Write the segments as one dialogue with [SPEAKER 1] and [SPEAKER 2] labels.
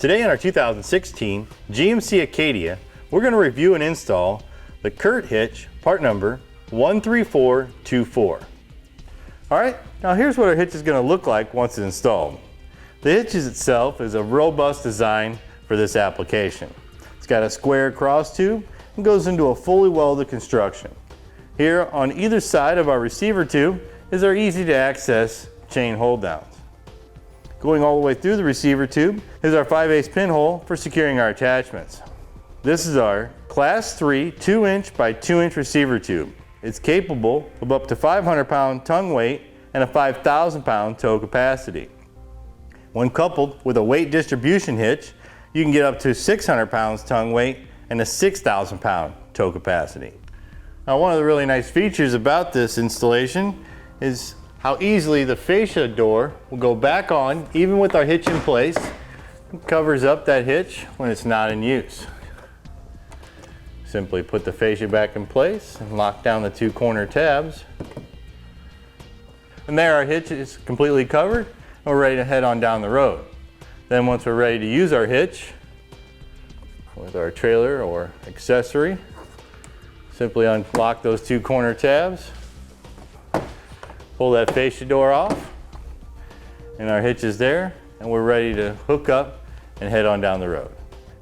[SPEAKER 1] Today in our 2016 GMC Acadia, we're going to review and install the Curt Hitch part number 13424. Alright, now here's what our hitch is going to look like once it's installed. The hitch itself is a robust design for this application. It's got a square cross tube and goes into a fully welded construction. Here on either side of our receiver tube is our easy to access chain hold downs. Going all the way through the receiver tube is our 5/8 pinhole for securing our attachments. This is our Class 3 2-inch by 2-inch receiver tube. It's capable of up to 500-pound tongue weight and a 5,000-pound tow capacity. When coupled with a weight distribution hitch, you can get up to 600 pounds tongue weight and a 6,000-pound tow capacity. Now, one of the really nice features about this installation is how easily the fascia door will go back on even with our hitch in place. It covers up that hitch when it's not in use. Simply put the fascia back in place and lock down the two corner tabs. And there our hitch is completely covered and we're ready to head on down the road. Then once we're ready to use our hitch with our trailer or accessory, simply unlock those two corner tabs, pull that fascia door off, and our hitch is there, and we're ready to hook up and head on down the road.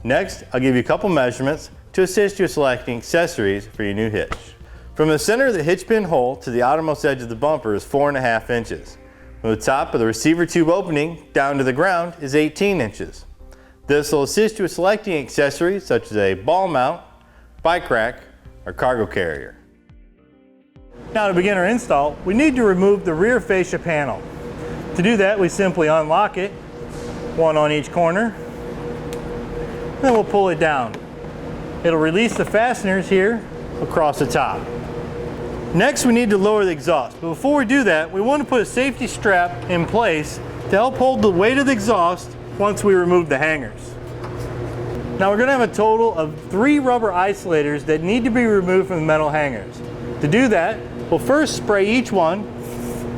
[SPEAKER 1] Next, I'll give you a couple measurements to assist you in selecting accessories for your new hitch. From the center of the hitch pin hole to the outermost edge of the bumper is 4.5 inches. From the top of the receiver tube opening down to the ground is 18 inches. This will assist you in selecting accessories such as a ball mount, bike rack, or cargo carrier. Now to begin our install, we need to remove the rear fascia panel. To do that, we simply unlock it, one on each corner, then we'll pull it down. It'll release the fasteners here across the top. Next, we need to lower the exhaust. But before we do that, we want to put a safety strap in place to help hold the weight of the exhaust once we remove the hangers. Now we're going to have a total of 3 rubber isolators that need to be removed from the metal hangers. To do that, we'll first spray each one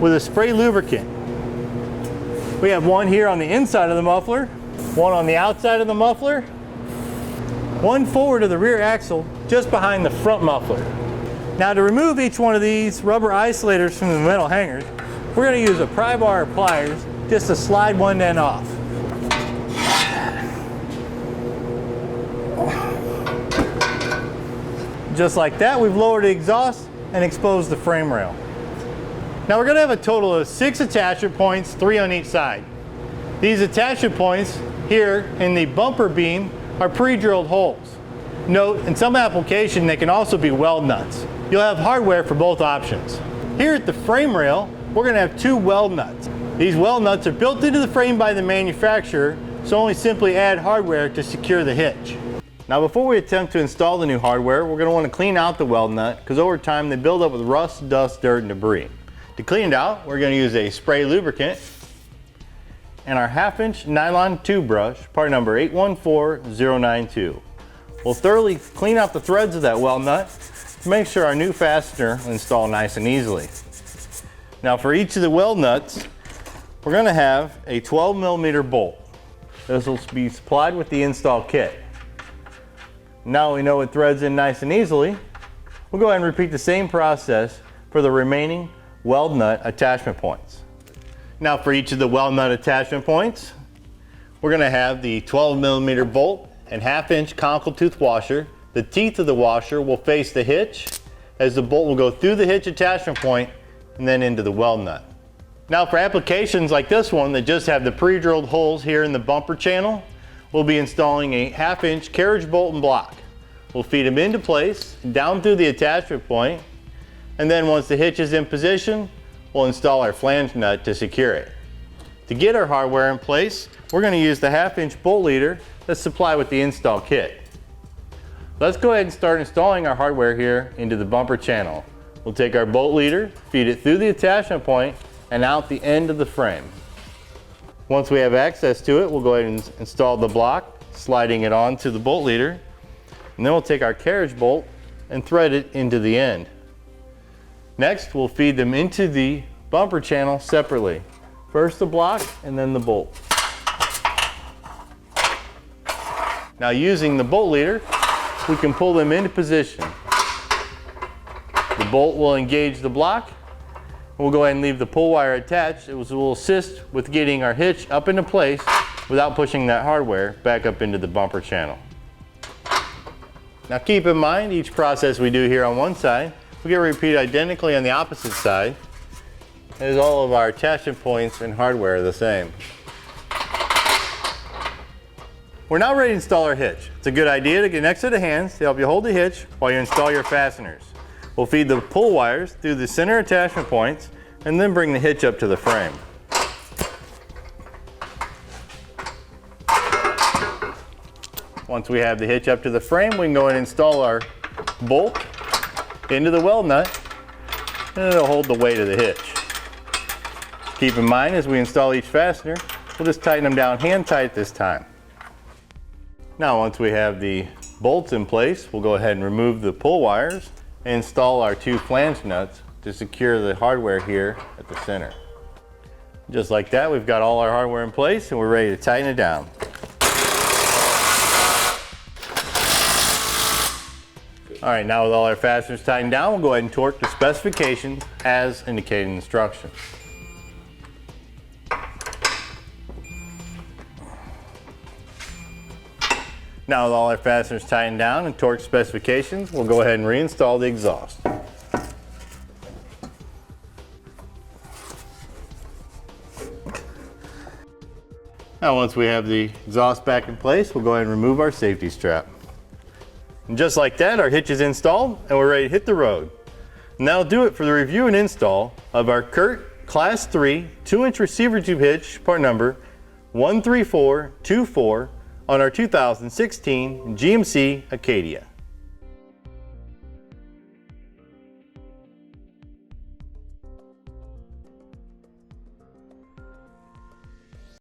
[SPEAKER 1] with a spray lubricant. We have one here on the inside of the muffler, one on the outside of the muffler, one forward of the rear axle just behind the front muffler. Now to remove each one of these rubber isolators from the metal hangers, we're going to use a pry bar or pliers just to slide one end off. Just like that, we've lowered the exhaust and exposed the frame rail. Now we're going to have a total of 6 attachment points, 3 on each side. These attachment points here in the bumper beam are pre-drilled holes. Note, in some applications they can also be weld nuts. You'll have hardware for both options. Here at the frame rail, we're going to have 2 weld nuts. These weld nuts are built into the frame by the manufacturer, so only simply add hardware to secure the hitch. Now before we attempt to install the new hardware, we're going to want to clean out the weld nut because over time they build up with rust, dust, dirt, and debris. To clean it out, we're going to use a spray lubricant and our 1/2-inch nylon tube brush, part number 814092. We'll thoroughly clean out the threads of that weld nut to make sure our new fastener will install nice and easily. Now for each of the weld nuts, we're going to have a 12mm bolt. This will be supplied with the install kit. Now we know it threads in nice and easily, we'll go ahead and repeat the same process for the remaining weld nut attachment points. Now for each of the weld nut attachment points, we're going to have the 12mm bolt and 1/2-inch conical tooth washer. The teeth of the washer will face the hitch as the bolt will go through the hitch attachment point and then into the weld nut. Now for applications like this one that just have the pre-drilled holes here in the bumper channel, we'll be installing a 1/2-inch carriage bolt and block. We'll feed them into place, down through the attachment point, and then once the hitch is in position, we'll install our flange nut to secure it. To get our hardware in place, we're going to use the 1/2-inch bolt leader that's supplied with the install kit. Let's go ahead and start installing our hardware here into the bumper channel. We'll take our bolt leader, feed it through the attachment point, and out the end of the frame. Once we have access to it, we'll go ahead and install the block, sliding it onto the bolt leader, and then we'll take our carriage bolt and thread it into the end. Next, we'll feed them into the bumper channel separately. First the block and then the bolt. Now using the bolt leader, we can pull them into position. The bolt will engage the block. We'll go ahead and leave the pull wire attached. It will assist with getting our hitch up into place without pushing that hardware back up into the bumper channel. Now keep in mind, each process we do here on one side, we get repeated identically on the opposite side, as all of our attachment points and hardware are the same. We're now ready to install our hitch. It's a good idea to get next to the hands to help you hold the hitch while you install your fasteners. We'll feed the pull wires through the center attachment points and then bring the hitch up to the frame. Once we have the hitch up to the frame, we can go and install our bolt into the weld nut, and it'll hold the weight of the hitch. Keep in mind, as we install each fastener, we'll just tighten them down hand tight this time. Now once we have the bolts in place, we'll go ahead and remove the pull wires and install our 2 flange nuts to secure the hardware here at the center. Just like that, we've got all our hardware in place and we're ready to tighten it down. All right, now with all our fasteners tightened down, we'll go ahead and torque the specifications as indicated in instructions. Now with all our fasteners tightened down and torque specifications, we'll go ahead and reinstall the exhaust. Now once we have the exhaust back in place, we'll go ahead and remove our safety strap. And just like that, our hitch is installed and we're ready to hit the road. And that'll do it for the review and install of our Curt Class 3 2-inch receiver tube hitch, part number 13424, on our 2016 GMC Acadia.